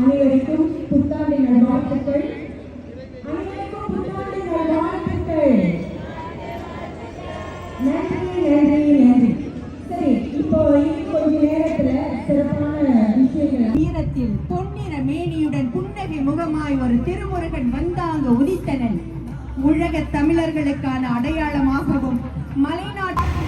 அனைவருக்கும் புத்தாண்டு நல்வாழ்த்துக்கள். நன்றி நன்றி நன்றி. சரி, இப்போ கொஞ்ச நேரத்துல சிறப்பான விஷயங்கள். வீரத்தில் பொன்னிற மேனியுடன் புன்னகை முகமாய் ஒரு திருமுருகன் வந்தாங்க உதித்தனன். உலக தமிழர்களுக்கான அடையாளமாகவும் மலைநாட்டு